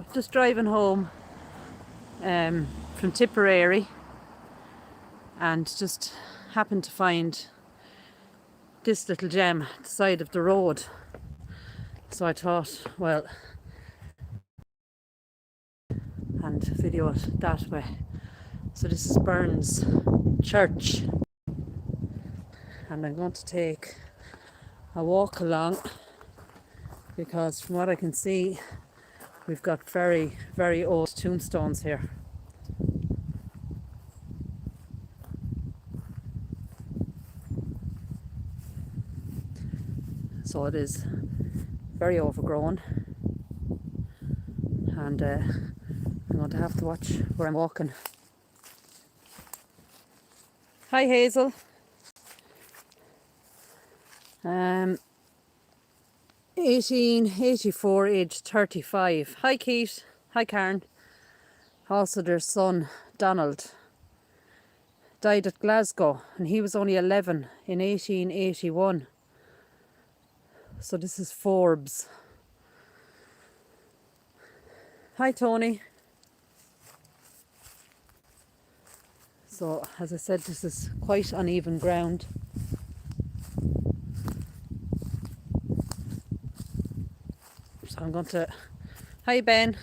So just driving home from Tipperary, and just happened to find this little gem at the side of the road. So I thought, well, and video it that way. So this is Burns Church, and I'm going to take a walk along, because from what I can see, we've got very, very old tombstones here. So it is very overgrown, and I'm going to have to watch where I'm walking. Hi Hazel. 1884, age 35. Hi Keith. Hi Karen. Also their son Donald died at Glasgow, and he was only 11 in 1881. So this is Forbes. Hi Tony. So as I said, this is quite uneven ground. So I'm going to, hi Ben,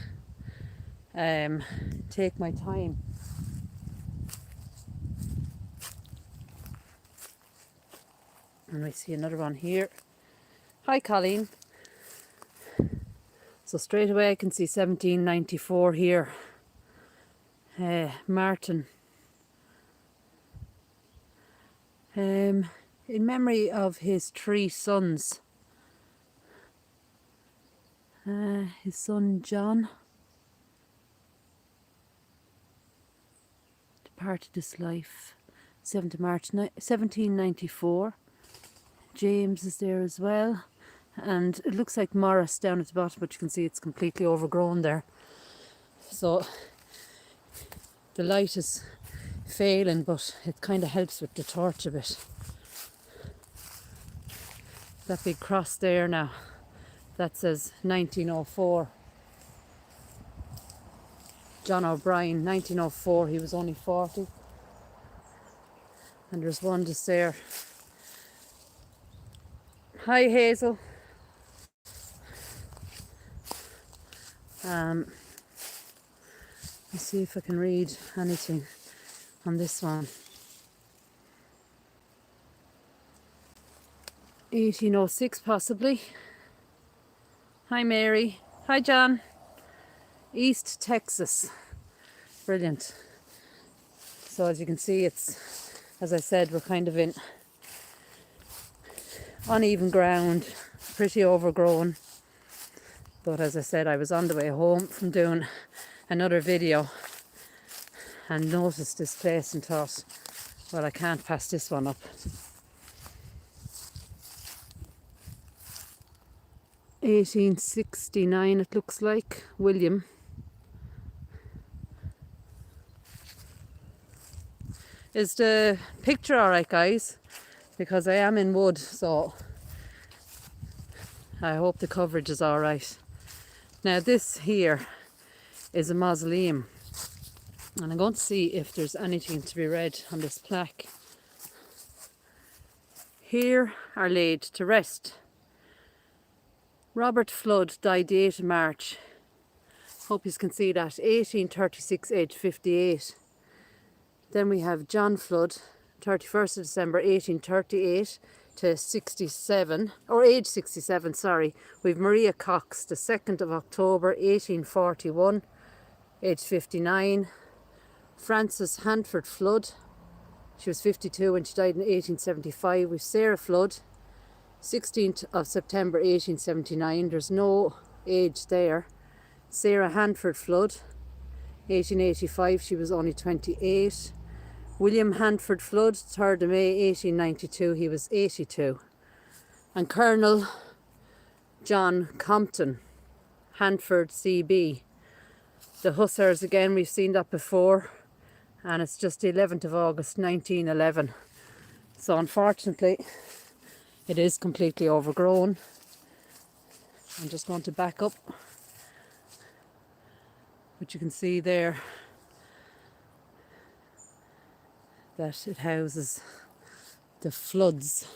take my time. And we see another one here. Hi Colleen. So straight away I can see 1794 here. Martin. In memory of his 3 sons. His son John departed this life 7th of March 1794. James is there as well, and it looks like Morris down at the bottom, but you can see it's completely overgrown there. So the light is failing, but it kind of helps with the torch a bit. That big cross there now, that says 1904. John O'Brien, 1904, he was only 40. And there's one just there. Hi Hazel. Let's see if I can read anything on this one. 1806 possibly. Hi Mary. Hi John. East Texas. Brilliant. So as you can see, it's, as I said, we're kind of in uneven ground, pretty overgrown. But as I said, I was on the way home from doing another video and noticed this place and thought, well, I can't pass this one up. 1869 it looks like. William. Is the picture alright guys? Because I am in wood, so I hope the coverage is alright. Now this here is a mausoleum, and I'm going to see if there's anything to be read on this plaque. Here are laid to rest Robert Flood, died the 8th of March. Hope you can see that. 1836, age 58. Then we have John Flood, 31st of December 1838 to 67, or age 67, sorry. We've Maria Cox, the 2nd of October 1841, age 59. Frances Hanford Flood, she was 52 when she died in 1875. We've Sarah Flood, 16th of September 1879. There's no age there. Sarah Hanford Flood, 1885, she was only 28. William Hanford Flood, 3rd of May 1892, he was 82. And Colonel John Compton, Hanford CB. The Hussars, again, we've seen that before, and it's just the 11th of August 1911. So unfortunately it is completely overgrown. I'm just going to back up But you can see there that it houses the floods.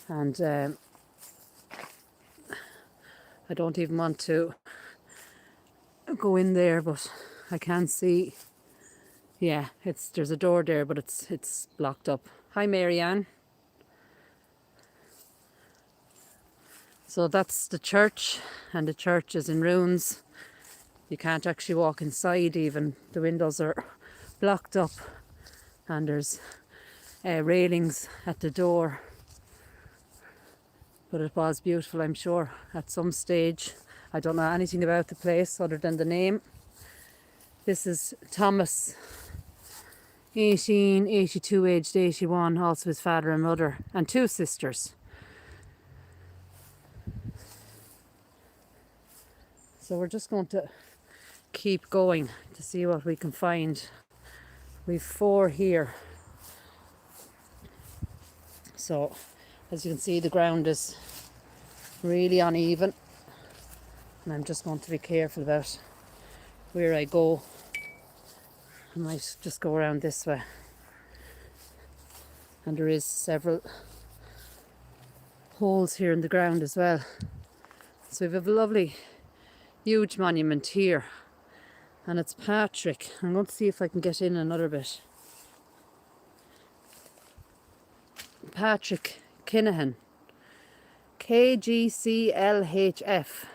And I don't even want to go in there, but I can see, yeah, there's a door there, but it's blocked up. Hi, Marianne. So that's the church, and the church is in ruins. You can't actually walk inside even. The windows are blocked up, and there's railings at the door. But it was beautiful, I'm sure, at some stage. I don't know anything about the place other than the name. This is Thomas, 1882, aged 81, also his father and mother, and two sisters. So we're just going to keep going to see what we can find. We've 4 here. So as you can see, the ground is really uneven, and I'm just going to be careful about where I go. I might just go around this way. And there is several holes here in the ground as well. So we have a lovely huge monument here, and it's Patrick. I'm going to see if I can get in another bit. Patrick Kinahan, KGCLHF.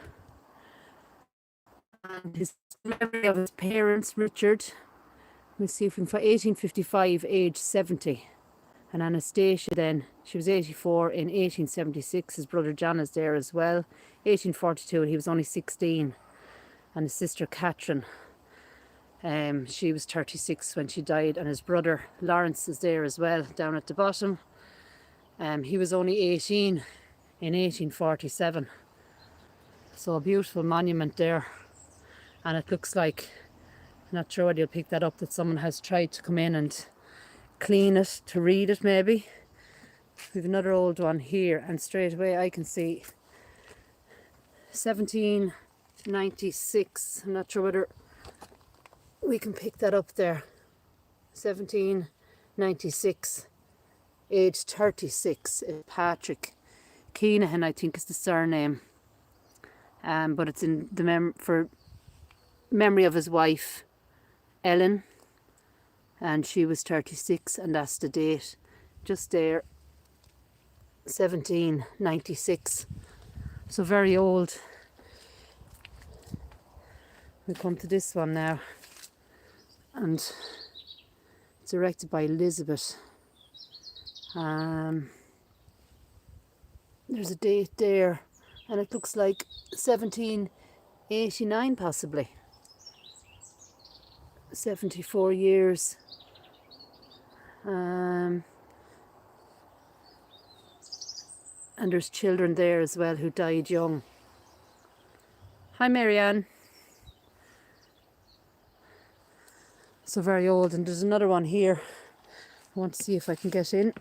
And his memory of his parents, Richard, let's see if we can find 1855, age 70. And Anastasia then, she was 84 in 1876. His brother John is there as well. 1842, and he was only 16. And his sister Catherine, she was 36 when she died. And his brother Lawrence is there as well, down at the bottom. He was only 18 in 1847. So a beautiful monument there. And it looks like, I'm not sure whether you'll pick that up, that someone has tried to come in and clean it to read it maybe. We have another old one here, and straight away I can see 1796. I'm not sure whether we can pick that up there. 1796, age 36. Patrick Keenahan, I think, is the surname. But it's in the for memory of his wife Ellen, and she was 36, and that's the date just there, 1796. So very old. We come to this one now, and it's erected by Elizabeth. There's a date there, and it looks like 1789 possibly. 74 years. And there's children there as well who died young. Hi, Marianne. So very old. And there's another one here. I want to see if I can get in.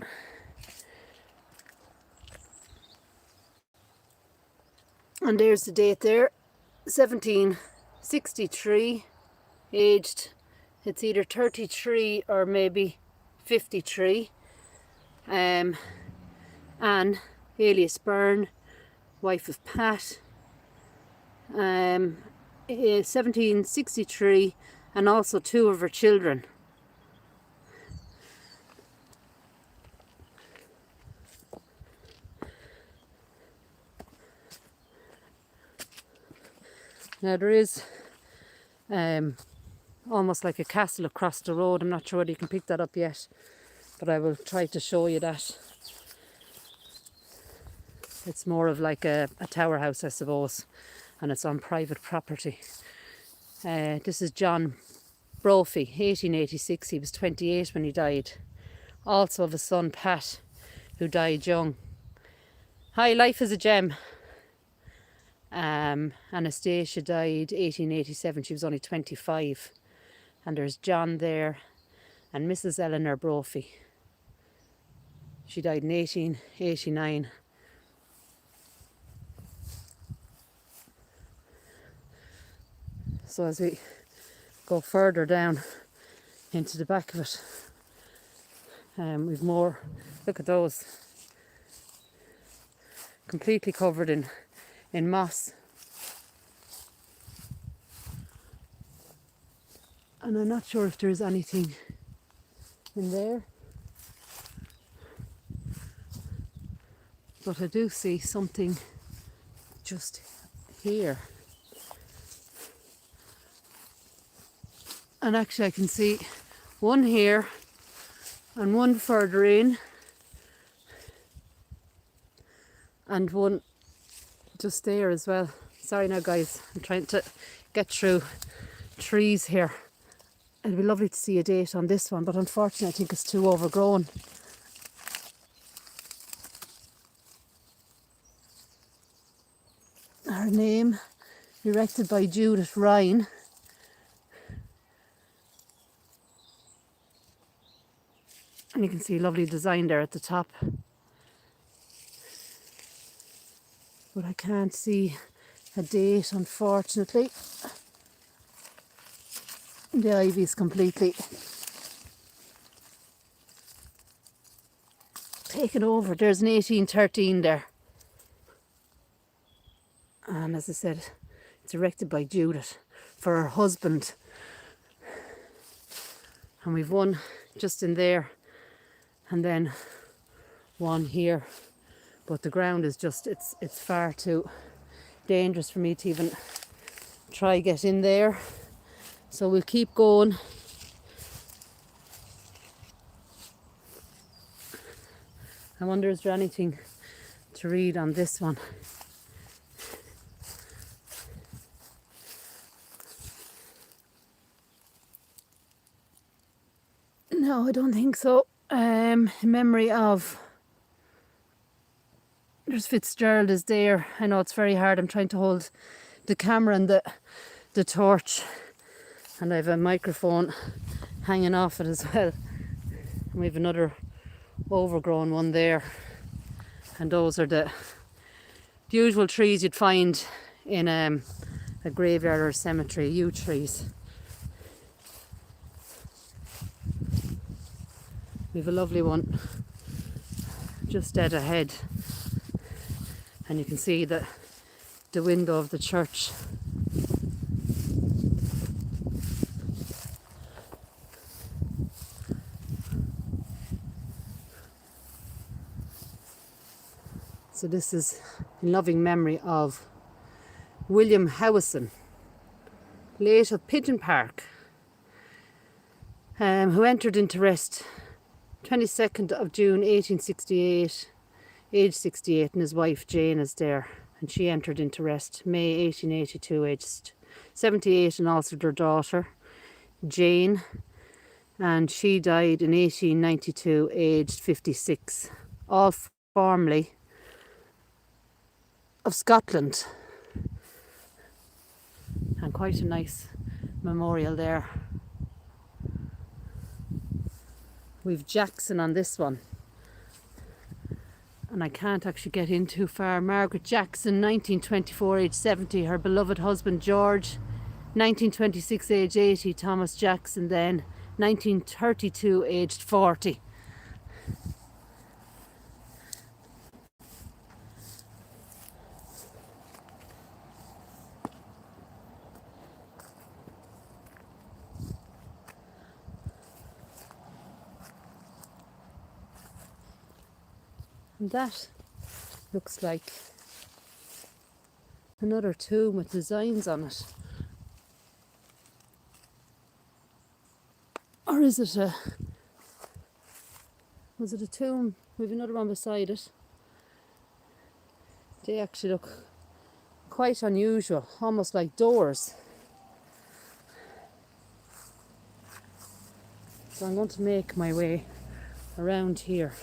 And there's the date there, 1763, aged, it's either 33 or maybe 53. Anne, alias Byrne, wife of Pat, 1763, and also 2 of her children. Now there is almost like a castle across the road. I'm not sure whether you can pick that up yet, but I will try to show you that. It's more of like a tower house, I suppose, and it's on private property. This is John Brophy, 1886. He was 28 when he died. Also of his son Pat, who died young. Hi, life is a gem. Anastasia died 1887. She was only 25. And there's John there, and Mrs. Eleanor Brophy. She died in 1889. So as we go further down into the back of it, we've more, look at those, completely covered in moss. And I'm not sure if there's anything in there, but I do see something just here. And actually I can see one here and one further in and one just there as well. Sorry now guys, I'm trying to get through trees here. It'd be lovely to see a date on this one, but unfortunately I think it's too overgrown. Her name, erected by Judith Ryan. And you can see a lovely design there at the top. But I can't see a date, unfortunately. The ivy is completely taken over. There's an 1813 there. And as I said, it's erected by Judith for her husband. And we've one just in there and then one here. But the ground is just, it's far too dangerous for me to even try get in there. So we'll keep going. I wonder is there anything to read on this one. No, I don't think so. In memory of, there's Fitzgerald is there. I know it's very hard. I'm trying to hold the camera and the torch, and I have a microphone hanging off it as well. And we have another overgrown one there, and those are the usual trees you'd find in a graveyard or a cemetery, yew trees. We have a lovely one just dead ahead, and you can see the window of the church. So this is in loving memory of William Howison, late of Pigeon Park, who entered into rest 22nd of June 1868, age 68, and his wife Jane is there, and she entered into rest May 1882, aged 78, and also their daughter Jane, and she died in 1892, aged 56, all formerly of Scotland. And quite a nice memorial there. We've Jackson on this one, and I can't actually get in too far. Margaret Jackson, 1924, age 70. Her beloved husband George, 1926, age 80. Thomas Jackson then, 1932, aged 40. And that looks like another tomb with designs on it. Or is it was it a tomb? We have another one beside it. They actually look quite unusual, almost like doors. So I'm going to make my way around here.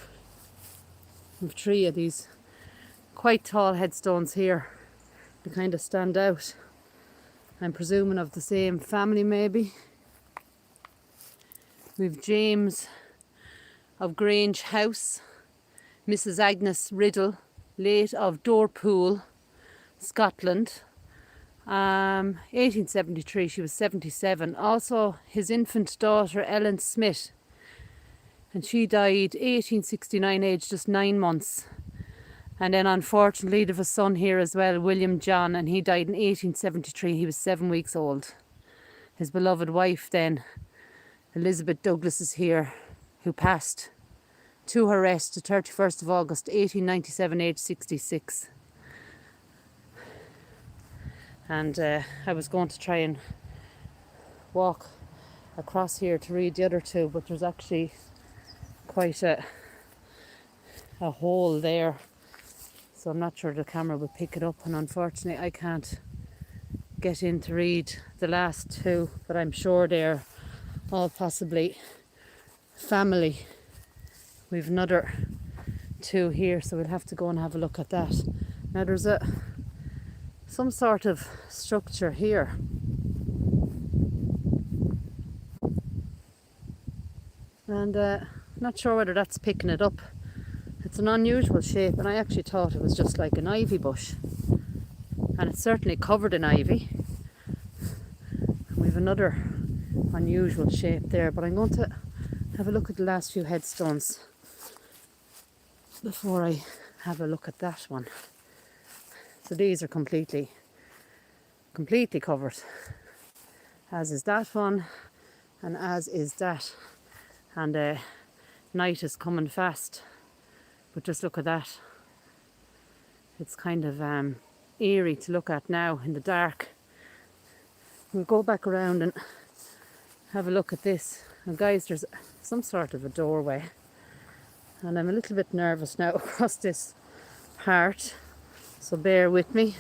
We have 3 of these quite tall headstones here. They kind of stand out. I'm presuming of the same family maybe. We've James of Grange House, Mrs. Agnes Riddle, late of Dorpool, Scotland, 1873, she was 77. Also his infant daughter Ellen Smith, and she died 1869, aged just 9 months. And then unfortunately there was a son here as well, William John, and he died in 1873. He was 7 weeks old. His beloved wife then, Elizabeth Douglas, is here, who passed to her rest the 31st of August 1897, aged 66. And I was going to try and walk across here to read the other two, but there's actually quite a hole there, so I'm not sure the camera will pick it up, and unfortunately I can't get in to read the last two, but I'm sure they're all possibly family. We've another two here, so we'll have to go and have a look at that. Now there's some sort of structure here. And not sure whether that's picking it up. It's an unusual shape, and I actually thought it was just like an ivy bush. And it's certainly covered in ivy. We've another unusual shape there, but I'm going to have a look at the last few headstones before I have a look at that one. So these are completely covered, as is that one, and as is that. And night is coming fast, but just look at that. It's kind of eerie to look at now in the dark. We'll go back around and have a look at this. And guys, there's some sort of a doorway, and I'm a little bit nervous now across this part, so bear with me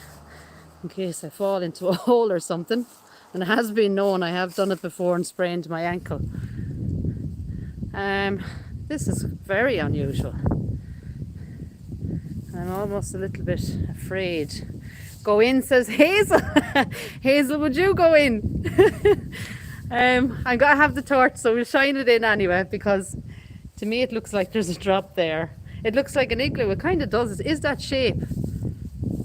in case I fall into a hole or something. And it has been known, I have done it before and sprained my ankle. This is very unusual. I'm almost a little bit afraid. Go in, says Hazel. Hazel, would you go in? I'm going to have the torch, so we'll shine it in anyway, because to me it looks like there's a drop there. It looks like an igloo. It kind of does. It is that shape.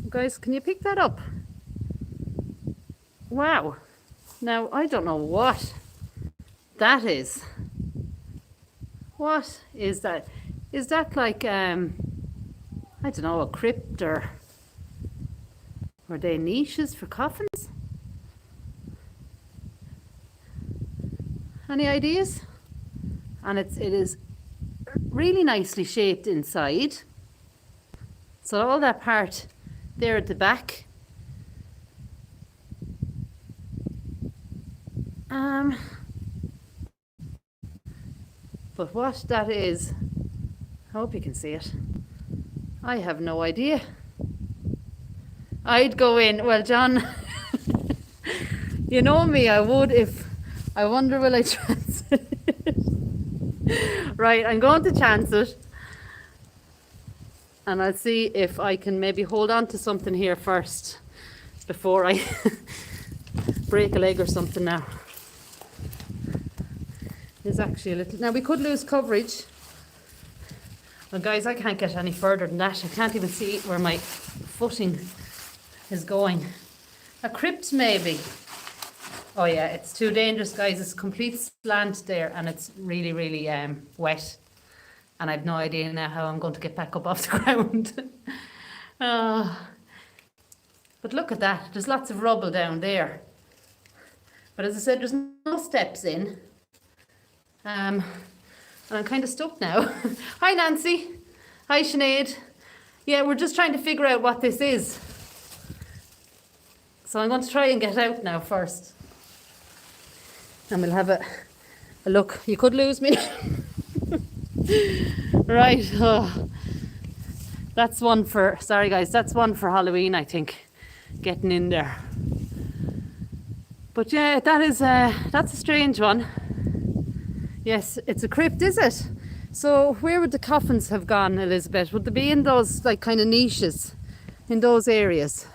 Guys, can you pick that up? Wow. Now, I don't know what that is. What is that? Is that like, I don't know, a crypt, or were they niches for coffins? Any ideas? And it is really nicely shaped inside. So all that part there at the back. But what that is, I hope you can see it. I have no idea. I'd go in. Well, John, you know me, I would if... I wonder will I chance it? Right, I'm going to chance it. And I'll see if I can maybe hold on to something here first before I break a leg or something now. There's actually a little... Now, we could lose coverage. Well, guys, I can't get any further than that. I can't even see where my footing is going. A crypt, maybe. Oh, yeah, it's too dangerous, guys. It's a complete slant there, and it's really, really wet. And I've no idea now how I'm going to get back up off the ground. But look at that. There's lots of rubble down there. But as I said, there's no steps in. And I'm kind of stuck now. Hi, Nancy. Hi, Sinead. Yeah, we're just trying to figure out what this is. So I'm going to try and get out now first. And we'll have a look. You could lose me. Right. Oh. That's one for... Sorry, guys. That's one for Halloween, I think. Getting in there. But yeah, that's a strange one. Yes, it's a crypt, is it? So where would the coffins have gone, Elizabeth? Would they be in those like kind of niches in those areas?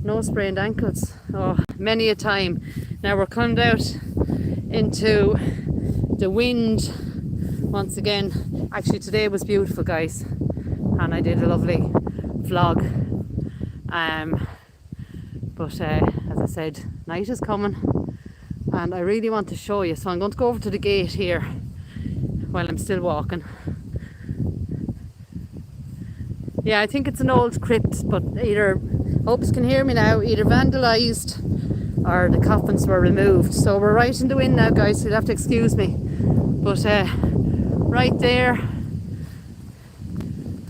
No sprained ankles. Oh, many a time. Now we're coming out into the wind once again. Actually, today was beautiful, guys, and I did a lovely vlog. But as I said, night is coming and I really want to show you, so I'm going to go over to the gate here while I'm still walking. Yeah, I think it's an old crypt, but either, hope you can hear me now, either vandalised or the coffins were removed. So we're right in the wind now, guys, so you'll have to excuse me. But right there,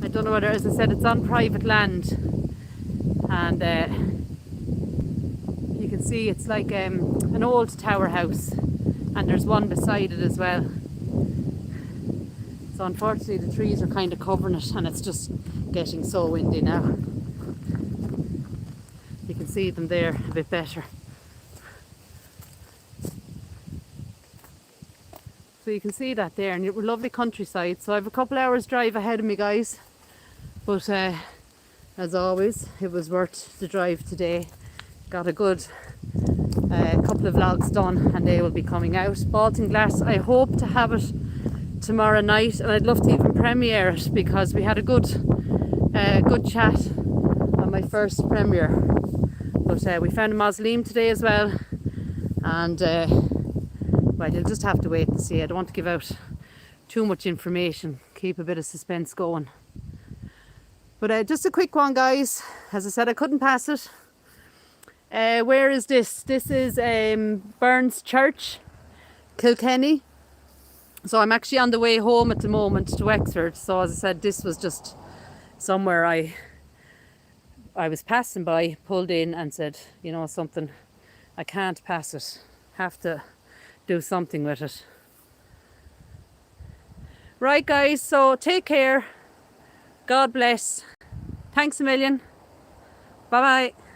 I don't know whether, as I said, it's on private land, and you can see it's like an old tower house, and there's one beside it as well. So unfortunately the trees are kind of covering it, and it's just getting so windy now. You can see them there a bit better. So you can see that there, and it's a lovely countryside. So I have a couple hours drive ahead of me, guys, but as always, it was worth the drive today. Got a good couple of vlogs done, and they will be coming out. Baltinglass, I hope to have it tomorrow night, and I'd love to even premiere it, because we had a good chat on my first premiere. But we found a mausoleum today as well, and well, you'll just have to wait and see. I don't want to give out too much information, keep a bit of suspense going. But just a quick one, guys. As I said, I couldn't pass it. Where is this? This is Burns Church, Kilkenny. So I'm actually on the way home at the moment to Wexford. So as I said, this was just somewhere I was passing by, pulled in and said, you know something, I can't pass it. Have to do something with it. Right, guys, so take care. God bless. Thanks a million. Bye bye.